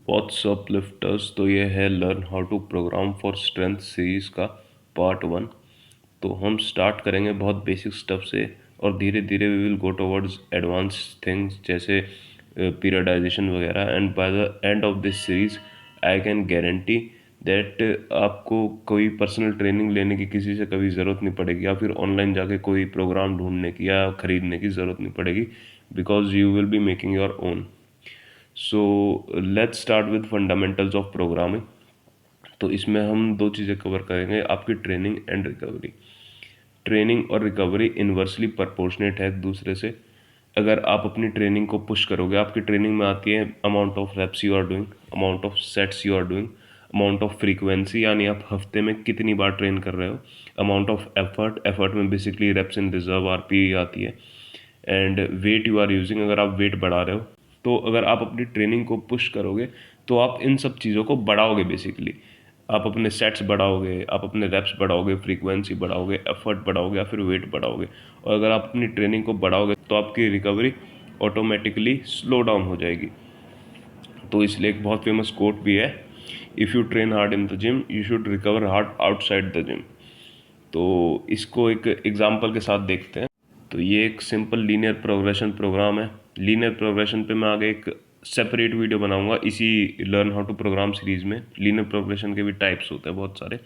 WhatsApp lifters. तो ये है learn how to program for strength series का पार्ट 1। तो हम स्टार्ट करेंगे बहुत बेसिक स्टफ से और धीरे धीरे we will go towards advance things जैसे पीरियडाइजेशन वगैरह। And by the end of this series I can guarantee that आपको कोई पर्सनल ट्रेनिंग लेने की किसी से कभी ज़रूरत नहीं पड़ेगी, या फिर ऑनलाइन जाके कोई प्रोग्राम ढूंढने की या ख़रीदने की ज़रूरत नहीं पड़ेगी, because you will be making your own. So let's start with fundamentals of programming. तो इसमें हम दो चीज़ें कवर करेंगे, आपकी ट्रेनिंग एंड रिकवरी। ट्रेनिंग और रिकवरी इन्वर्सली प्रोपोर्शनेट है एक दूसरे से। अगर आप अपनी ट्रेनिंग को पुश करोगे, आपकी ट्रेनिंग में आती है amount of reps you are doing, amount of sets you are doing, amount of frequency यानी आप हफ्ते में कितनी बार ट्रेन कर रहे हो, अमाउंट ऑफ एफर्ट, एफर्ट में basically reps in reserve RP आती है, and weight you are using, अगर आप वेट बढ़ा रहे हो। तो अगर आप अपनी ट्रेनिंग को पुश करोगे तो आप इन सब चीज़ों को बढ़ाओगे। बेसिकली आप अपने सेट्स बढ़ाओगे, आप अपने रेप्स बढ़ाओगे, फ्रीक्वेंसी बढ़ाओगे, एफर्ट बढ़ाओगे या फिर वेट बढ़ाओगे। और अगर आप अपनी ट्रेनिंग को बढ़ाओगे तो आपकी रिकवरी ऑटोमेटिकली स्लो डाउन हो जाएगी। तो इसलिए एक बहुत फेमस कोट भी है, if you train hard in the gym you should recover hard outside the gym. तो इसको एक एग्जांपल के साथ देखते हैं। तो ये एक सिंपल लीनियर प्रोग्रेशन प्रोग्राम है। लीनियर प्रोग्रेशन पे मैं आगे एक सेपरेट वीडियो बनाऊंगा इसी learn how to program series में। लीनियर प्रोग्रेशन के भी टाइप्स होते हैं बहुत सारे,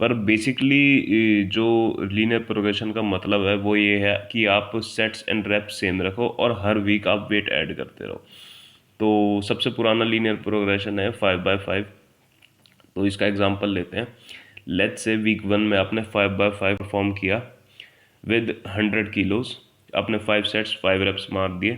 पर बेसिकली जो लीनियर प्रोग्रेशन का मतलब है वो ये है कि आप सेट्स एंड रेप्स सेम रखो और हर वीक आप वेट ऐड करते रहो। तो सबसे पुराना लीनियर प्रोग्रेशन है 5x5। तो इसका एग्जांपल लेते हैं। लेट्स से वीक 1 में आपने 5x5 परफॉर्म किया विद 100 किलोज, आपने 5 सेट्स 5 रेप्स मार दिए।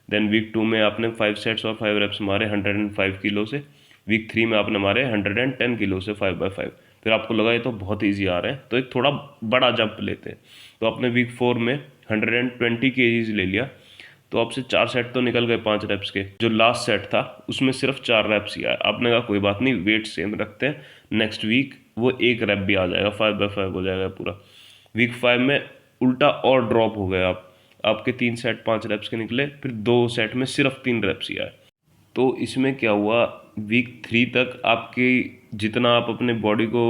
देन वीक 2 में आपने 5 सेट्स और 5 रेप्स मारे 105 किलो से। वीक 3 में आपने मारे 110 किलो से 5x5। फिर आपको लगा ये तो बहुत ईजी आ रहा है, तो एक थोड़ा बड़ा जंप लेते हैं। तो आपने वीक 4 में 120 केजीज ले लिया। तो आपसे 4 सेट तो निकल गए 5 रेप्स के। जो लास्ट सेट था उसमें सिर्फ 4 रेप्स ही आए। आपने कहा कोई बात नहीं, वेट सेम रखते हैं, नेक्स्ट वीक वो एक रेप भी आ जाएगा, 5x5 हो जाएगा पूरा। वीक 5 में उल्टा और ड्रॉप हो गया आप, आपके 3 सेट 5 रेप्स के निकले, फिर 2 सेट में सिर्फ 3 रेप्स ही आए। तो इसमें क्या हुआ, वीक 3 तक आपकी जितना आप अपने बॉडी को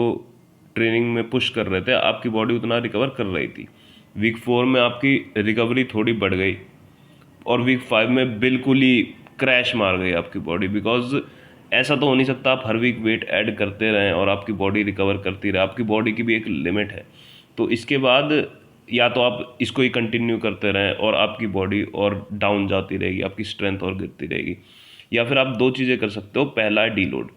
ट्रेनिंग में पुश कर रहे थे आपकी बॉडी उतना रिकवर कर रही थी। वीक 4 में आपकी रिकवरी थोड़ी बढ़ गई और वीक 5 में बिल्कुल ही क्रैश मार गई आपकी बॉडी। बिकॉज ऐसा तो हो नहीं सकता आप हर वीक वेट ऐड करते रहें और आपकी बॉडी रिकवर करती रहे, आपकी बॉडी की भी एक लिमिट है। तो इसके बाद या तो आप इसको ही कंटिन्यू करते रहें और आपकी बॉडी और डाउन जाती रहेगी, आपकी स्ट्रेंथ और गिरती रहेगी, या फिर आप दो चीज़ें कर सकते हो। पहला है डीलोड।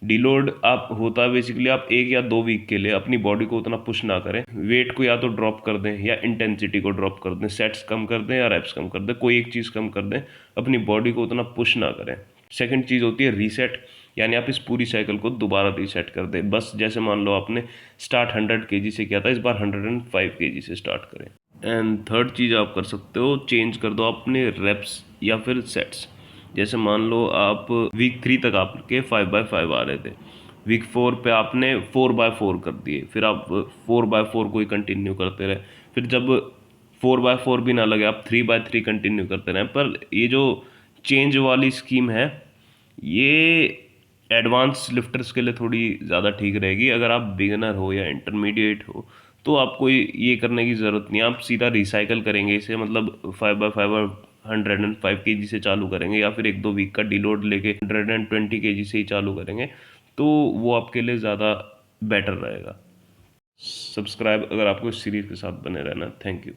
डीलोड आप होता है बेसिकली आप 1 या 2 वीक के लिए अपनी बॉडी को उतना पुश ना करें, वेट को या तो ड्रॉप कर दें या इंटेंसिटी को ड्रॉप कर दें, सेट्स कम कर दें या रेप्स कम कर दें, कोई एक चीज़ कम कर दें, अपनी बॉडी को उतना पुश ना करें। सेकंड चीज़ होती है रीसेट, यानी आप इस पूरी साइकिल को दोबारा रीसेट कर दें। बस जैसे मान लो आपने स्टार्ट 100 केजी से किया था, इस बार 105 केजी से स्टार्ट करें। एंड थर्ड चीज़ आप कर सकते हो, चेंज कर दो अपने रेप्स या फिर सेट्स। जैसे मान लो आप वीक 3 तक आपके 5x5 आ रहे थे, वीक 4 पे आपने 4x4 कर दिए, फिर आप 4x4 को ही कंटिन्यू करते रहे। फिर जब 4x4 भी ना लगे आप 3x3 कंटिन्यू करते रहे। पर ये जो चेंज वाली स्कीम है ये एडवांस लिफ्टर्स के लिए थोड़ी ज़्यादा ठीक रहेगी। अगर आप बिगिनर हो या इंटरमीडिएट हो तो आपको ये करने की ज़रूरत नहीं है, आप सीधा रिसाइकल करेंगे इसे, मतलब 5x5 और 105 केजी से चालू करेंगे, या फिर 1-2 वीक का डीलोड लेके 120 केजी से ही चालू करेंगे, तो वो आपके लिए ज़्यादा बेटर रहेगा। सब्सक्राइब अगर आपको इस सीरीज़ के साथ बने रहना। Thank you.